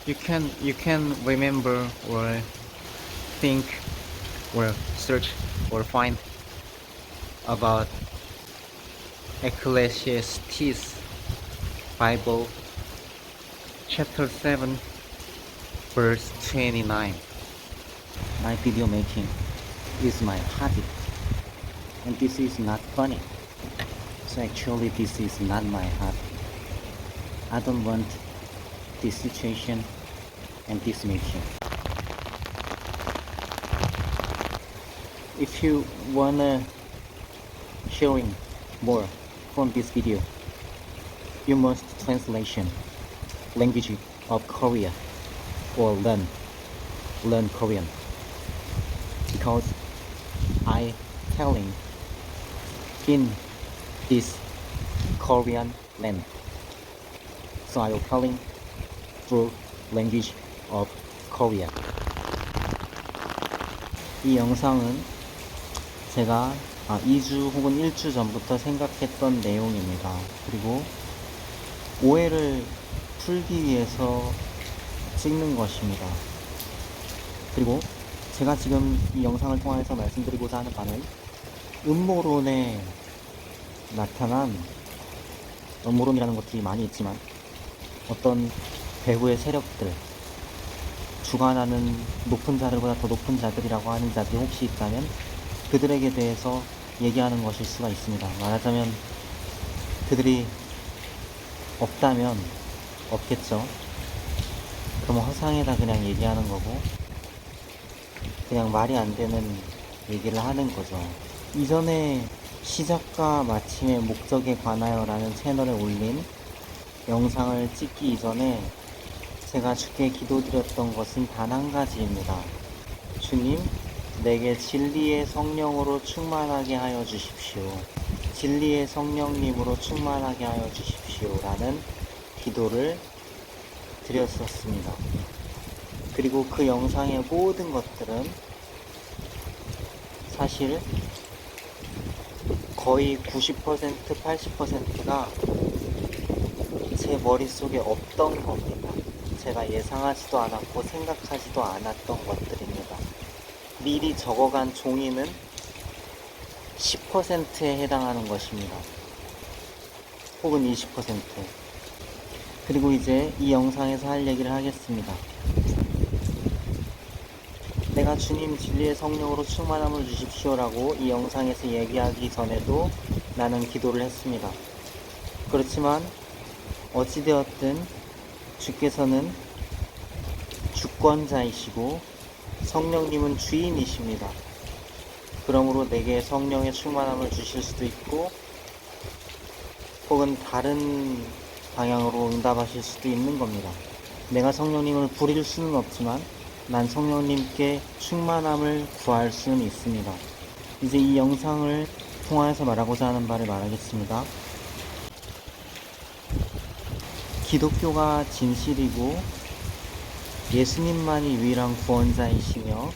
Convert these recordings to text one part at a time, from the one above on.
you can remember or think or search or find about Ecclesiastes Bible chapter 7 verse 29. My video making is my hobby, and this is not funny. So actually this is not my hobby. I don't want this situation and this mission. If you wanna sharing more from this video, you must translation language of Korea or learn Korean, because I telling in this Korean land, so I will telling through language of Korea. 이 영상은 제가 2주 혹은 1주 전부터 생각했던 내용입니다. 그리고 오해를 풀기 위해서 찍는 것입니다. 그리고 제가 지금 이 영상을 통해서 말씀드리고자 하는 바는 음모론에 나타난, 음모론이라는 것들이 많이 있지만 어떤 배후의 세력들, 주관하는 높은 자들보다 더 높은 자들이라고 하는 자들이 혹시 있다면 그들에게 대해서 얘기하는 것일 수가 있습니다. 말하자면 그들이 없다면 없겠죠. 그럼 허상에다 그냥 얘기하는 거고, 그냥 말이 안 되는 얘기를 하는 거죠. 이전에 시작과 마침의 목적에 관하여 라는 채널에 올린 영상을 찍기 이전에 제가 주께 기도드렸던 것은 단 한 가지입니다. 주님, 내게 진리의 성령으로 충만하게 하여 주십시오. 진리의 성령님으로 충만하게 하여 주십시오 라는 기도를 드렸었습니다. 그리고 그 영상의 모든 것들은 사실 거의 90%, 80%가 제 머릿속에 없던 겁니다. 제가 예상하지도 않았고 생각하지도 않았던 것들입니다. 미리 적어간 종이는 10%에 해당하는 것입니다. 혹은 20%. 그리고 이제 이 영상에서 할 얘기를 하겠습니다. 내가 주님 진리의 성령으로 충만함을 주십시오 라고 이 영상에서 얘기하기 전에도 나는 기도를 했습니다. 그렇지만 어찌되었든 주께서는 주권자이시고 성령님은 주인이십니다. 그러므로 내게 성령의 충만함을 주실 수도 있고 혹은 다른 방향으로 응답하실 수도 있는 겁니다. 내가 성령님을 부릴 수는 없지만 난 성령님께 충만함을 구할 수는 있습니다. 이제 이 영상을 통하여서 말하고자 하는 바를 말하겠습니다. 기독교가 진실이고 예수님만이 유일한 구원자이시며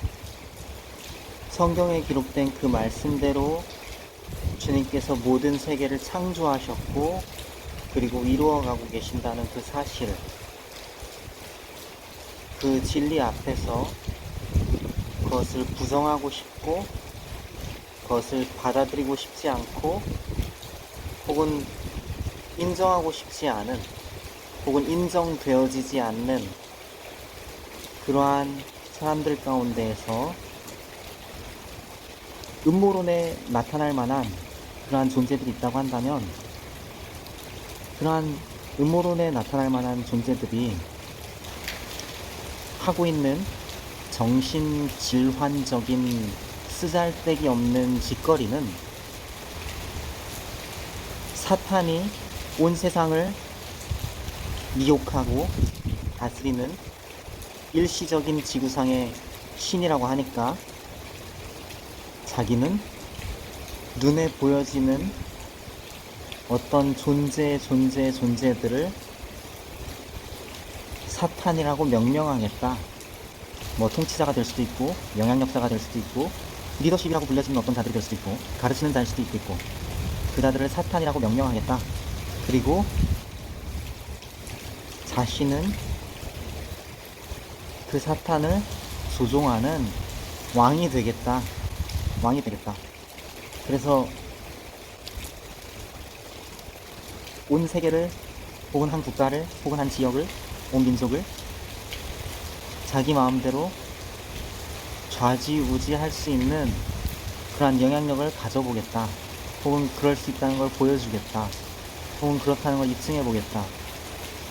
성경에 기록된 그 말씀대로 주님께서 모든 세계를 창조하셨고 그리고 이루어가고 계신다는 그 사실, 그 진리 앞에서 그것을 부정하고 싶고 그것을 받아들이고 싶지 않고 혹은 인정하고 싶지 않은 혹은 인정되어지지 않는 그러한 사람들 가운데에서 음모론에 나타날 만한 그러한 존재들이 있다고 한다면, 그러한 음모론에 나타날 만한 존재들이 하고 있는 정신질환적인 쓰잘데기 없는 짓거리는 사탄이 온 세상을 미혹하고 다스리는 일시적인 지구상의 신이라고 하니까 자기는 눈에 보여지는 어떤 존재들을 사탄이라고 명명하겠다. 뭐 통치자가 될 수도 있고 영향력자가 될 수도 있고 리더십이라고 불려지는 어떤 자들이 될 수도 있고 가르치는 자일 수도 있겠고, 그 자들을 사탄이라고 명명하겠다. 그리고 자신은 그 사탄을 조종하는 왕이 되겠다. 왕이 되겠다. 그래서 온 세계를, 혹은 한 국가를, 혹은 한 지역을, 온 민족을 자기 마음대로 좌지우지할 수 있는 그러한 영향력을 가져보겠다. 혹은 그럴 수 있다는 걸 보여주겠다. 혹은 그렇다는 걸 입증해보겠다.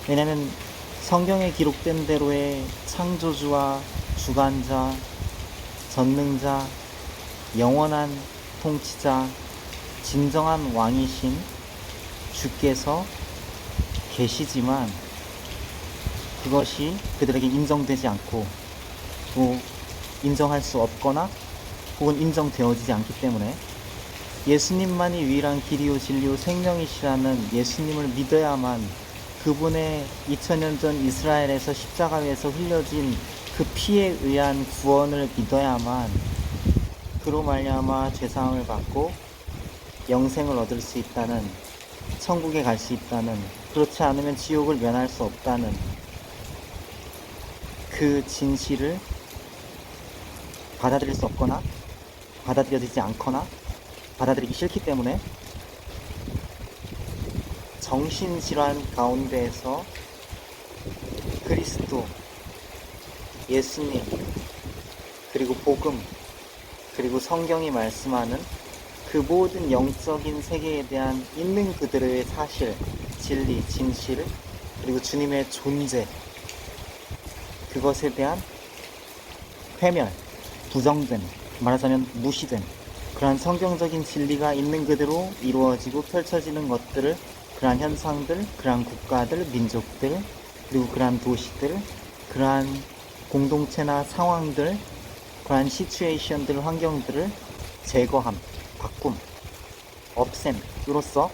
왜냐면 성경에 기록된 대로의 창조주와 주관자, 전능자, 영원한 통치자, 진정한 왕이신 주께서 계시지만 그것이 그들에게 인정되지 않고 또 인정할 수 없거나 혹은 인정되어지지 않기 때문에 예수님만이 유일한 길이요 진리요 생명이시라는 예수님을 믿어야만, 그분의 2000년 전 이스라엘에서 십자가 위에서 흘려진 그 피에 의한 구원을 믿어야만 그로 말미암아 죄사함을 받고 영생을 얻을 수 있다는, 천국에 갈 수 있다는, 그렇지 않으면 지옥을 면할 수 없다는 그 진실을 받아들일 수 없거나 받아들여지지 않거나 받아들이기 싫기 때문에 정신질환 가운데에서 그리스도, 예수님, 그리고 복음, 그리고 성경이 말씀하는 그 모든 영적인 세계에 대한 있는 그대로의 사실, 진리, 진실, 그리고 주님의 존재, 그것에 대한 회멸, 부정됨, 말하자면 무시됨, 그러한 성경적인 진리가 있는 그대로 이루어지고 펼쳐지는 것들을, 그러한 현상들, 그러한 국가들, 민족들, 그리고 그러한 도시들, 그러한 공동체나 상황들, 그러한 시츄에이션들, 환경들을 제거함, 바꿈, 없앰으로써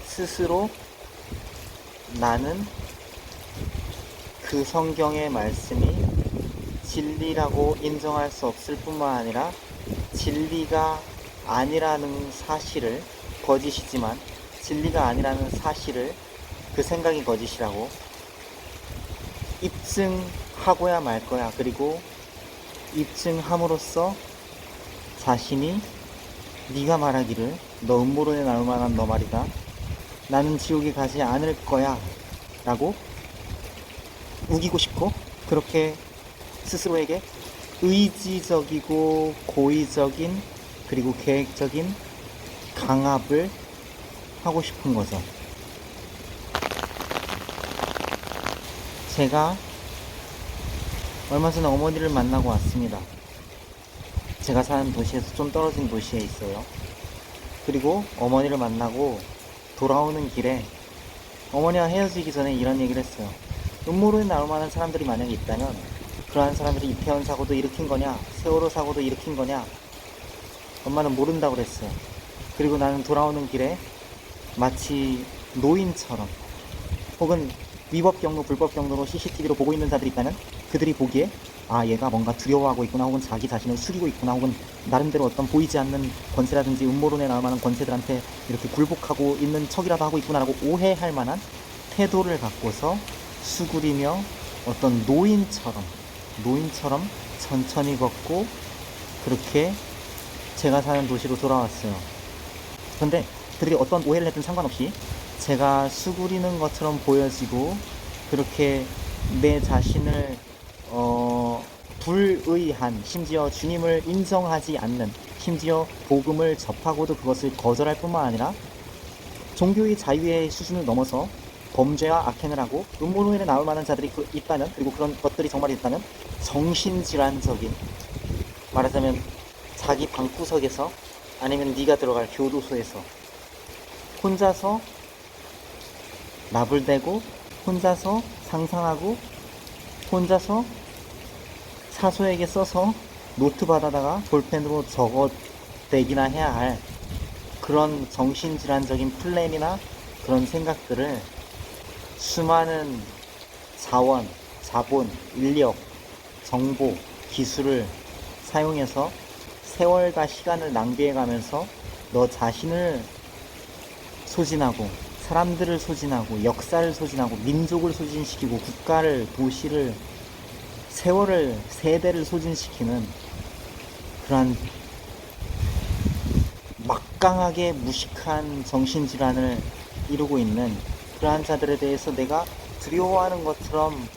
스스로 나는 그 성경의 말씀이 진리라고 인정할 수 없을 뿐만 아니라 진리가 아니라는 사실을, 거짓이지만 진리가 아니라는 사실을, 그 생각이 거짓이라고 입증하고야 말 거야. 그리고 입증함으로써 자신이, 네가 말하기를 너 음모론에 나올 만한 너 말이다, 나는 지옥에 가지 않을 거야 라고 우기고 싶고, 그렇게 스스로에게 의지적이고 고의적인 그리고 계획적인 강압을 하고 싶은 거죠. 제가 얼마 전에 어머니를 만나고 왔습니다. 제가 사는 도시에서 좀 떨어진 도시에 있어요. 그리고 어머니를 만나고 돌아오는 길에 어머니와 헤어지기 전에 이런 얘기를 했어요. 음모론에 나올 만한 사람들이 만약에 있다면 그러한 사람들이 이태원 사고도 일으킨 거냐, 세월호 사고도 일으킨 거냐, 엄마는 모른다고 그랬어요. 그리고 나는 돌아오는 길에 마치 노인처럼, 혹은 위법 경로, 불법 경로로 CCTV로 보고 있는 자들이 있다면 그들이 보기에 아, 얘가 뭔가 두려워하고 있구나, 혹은 자기 자신을 숙이고 있구나, 혹은 나름대로 어떤 보이지 않는 권세라든지 음모론에 나올 만한 권세들한테 이렇게 굴복하고 있는 척이라도 하고 있구나라고 오해할 만한 태도를 갖고서 수구리며 어떤 노인처럼 천천히 걷고 그렇게 제가 사는 도시로 돌아왔어요. 그런데 그들이 어떤 오해를 했든 상관없이 제가 수구리는 것처럼 보여지고, 그렇게 내 자신을 불의한, 심지어 주님을 인정하지 않는, 심지어 복음을 접하고도 그것을 거절할 뿐만 아니라 종교의 자유의 수준을 넘어서 범죄와 악행을 하고 음모론에 나올 만한 자들이 있다면, 그리고 그런 것들이 정말 있다면 정신질환적인, 말하자면 자기 방구석에서, 아니면 네가 들어갈 교도소에서 혼자서 나불대고, 혼자서 상상하고, 혼자서 사소에게 써서 노트 받아다가 볼펜으로 적어대기나 해야 할 그런 정신질환적인 플랜이나 그런 생각들을 수많은 자원, 자본, 인력, 정보, 기술을 사용해서 세월과 시간을 낭비해가면서 너 자신을 소진하고, 사람들을 소진하고, 역사를 소진하고, 민족을 소진시키고, 국가를, 도시를, 세월을 세대를 소진시키는 그러한 막강하게 무식한 정신질환을 이루고 있는 그러한 자들에 대해서 내가 두려워하는 것처럼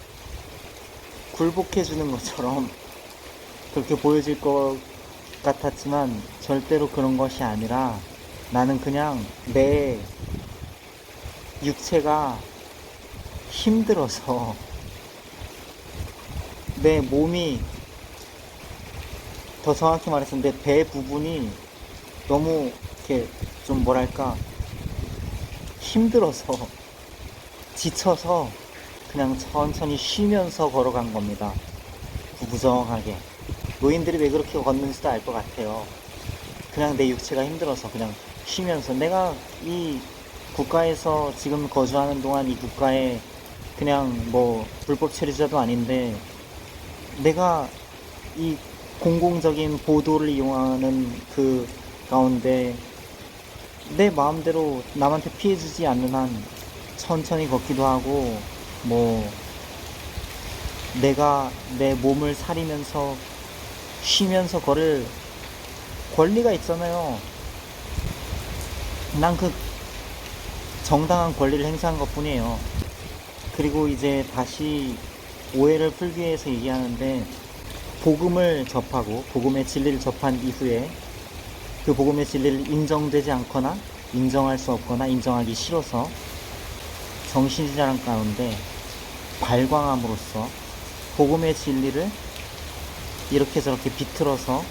굴복해주는 것처럼 그렇게 보여질 것 같았지만 절대로 그런 것이 아니라 나는 그냥 내 육체가 힘들어서 내 몸이, 더 정확히 말해서 내 배 부분이 너무 이렇게 좀 뭐랄까 힘들어서 지쳐서 그냥 천천히 쉬면서 걸어간 겁니다. 구부정하게. 노인들이 왜 그렇게 걷는지도 알 것 같아요. 그냥 내 육체가 힘들어서 그냥 쉬면서, 내가 이 국가에서 지금 거주하는 동안 이 국가에 그냥 뭐 불법 체류자도 아닌데 내가 이 공공적인 보도를 이용하는 그 가운데 내 마음대로 남한테 피해주지 않는 한 천천히 걷기도 하고, 뭐 내가 내 몸을 사리면서 쉬면서 걸을 권리가 있잖아요. 난 그 정당한 권리를 행사한 것 뿐이에요. 그리고 이제 다시 오해를 풀기 위해서 얘기하는데, 복음을 접하고 복음의 진리를 접한 이후에 그 복음의 진리를 인정되지 않거나 인정할 수 없거나 인정하기 싫어서 정신질환 가운데 발광함으로써 복음의 진리를 이렇게 저렇게 비틀어서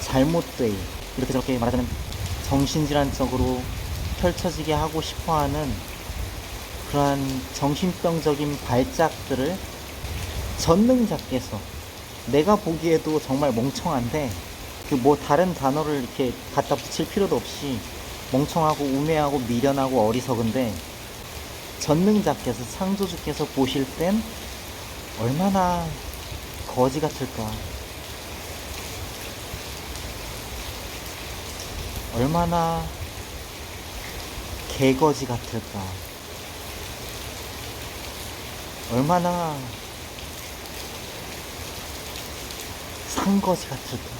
잘못되이, 이렇게 저렇게 말하자면 정신질환적으로 펼쳐지게 하고 싶어하는 그러한 정신병적인 발작들을 전능자께서, 내가 보기에도 정말 멍청한데 그 뭐 다른 단어를 이렇게 갖다 붙일 필요도 없이 멍청하고 우매하고 미련하고 어리석은데, 전능자께서, 창조주께서 보실 땐 얼마나 거지 같을까, 얼마나 개거지 같을까, 얼마나 산거지 같을까,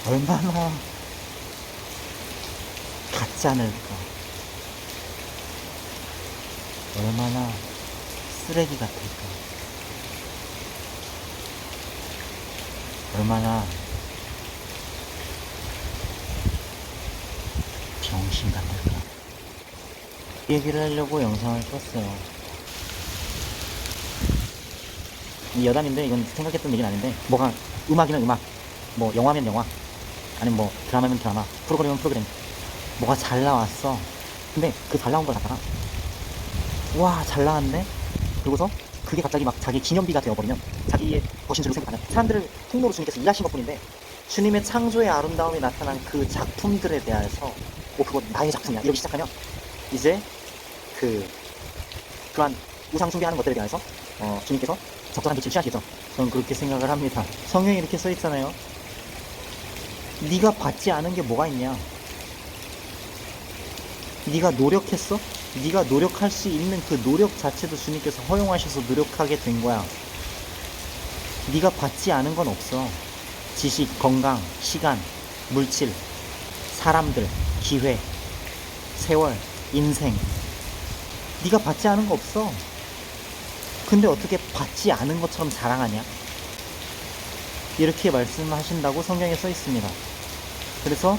얼마나 같지 않을까, 얼마나 쓰레기 같을까, 얼마나 병신 같을까. 이 얘기를 하려고 영상을 켰어요. 이 여담인데, 이건 생각했던 얘기는 아닌데, 뭐가 음악이면 음악, 뭐 영화면 영화, 아니면 뭐 드라마면 드라마, 프로그램이면 프로그램, 뭐가 잘 나왔어. 근데 그 잘 나온 걸 갖다가 와 잘 나왔네, 그러고서 그게 갑자기 막 자기 기념비가 되어버리면 자기의 것인 줄로 생각하면, 사람들을 통로로 주님께서 일하신 것 뿐인데 주님의 창조의 아름다움이 나타난 그 작품들에 대해서 그거 나의 작품이야 이러기 시작하면 이제 그러한 우상 숭배하는 것들에 대해서 주님께서 적절한 빛을 취하시겠죠. 저는 그렇게 생각을 합니다. 성경에 이렇게 써 있잖아요. 네가 받지 않은 게 뭐가 있냐? 네가 노력했어? 네가 노력할 수 있는 그 노력 자체도 주님께서 허용하셔서 노력하게 된 거야. 네가 받지 않은 건 없어. 지식, 건강, 시간, 물질, 사람들, 기회, 세월, 인생, 네가 받지 않은 거 없어. 근데 어떻게 받지 않은 것처럼 자랑하냐? 이렇게 말씀하신다고 성경에 써 있습니다. 그래서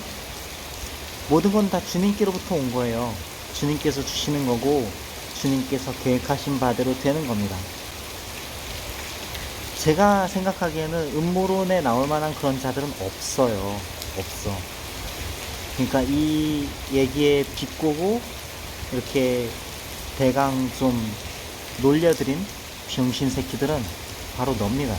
모든 건 다 주님께로부터 온 거예요. 주님께서 주시는 거고 주님께서 계획하신 바대로 되는 겁니다. 제가 생각하기에는 음모론에 나올 만한 그런 자들은 없어요. 없어. 그러니까 이 얘기에 비꼬고 이렇게 대강 좀 놀려드린 병신 새끼들은 바로 넙니다.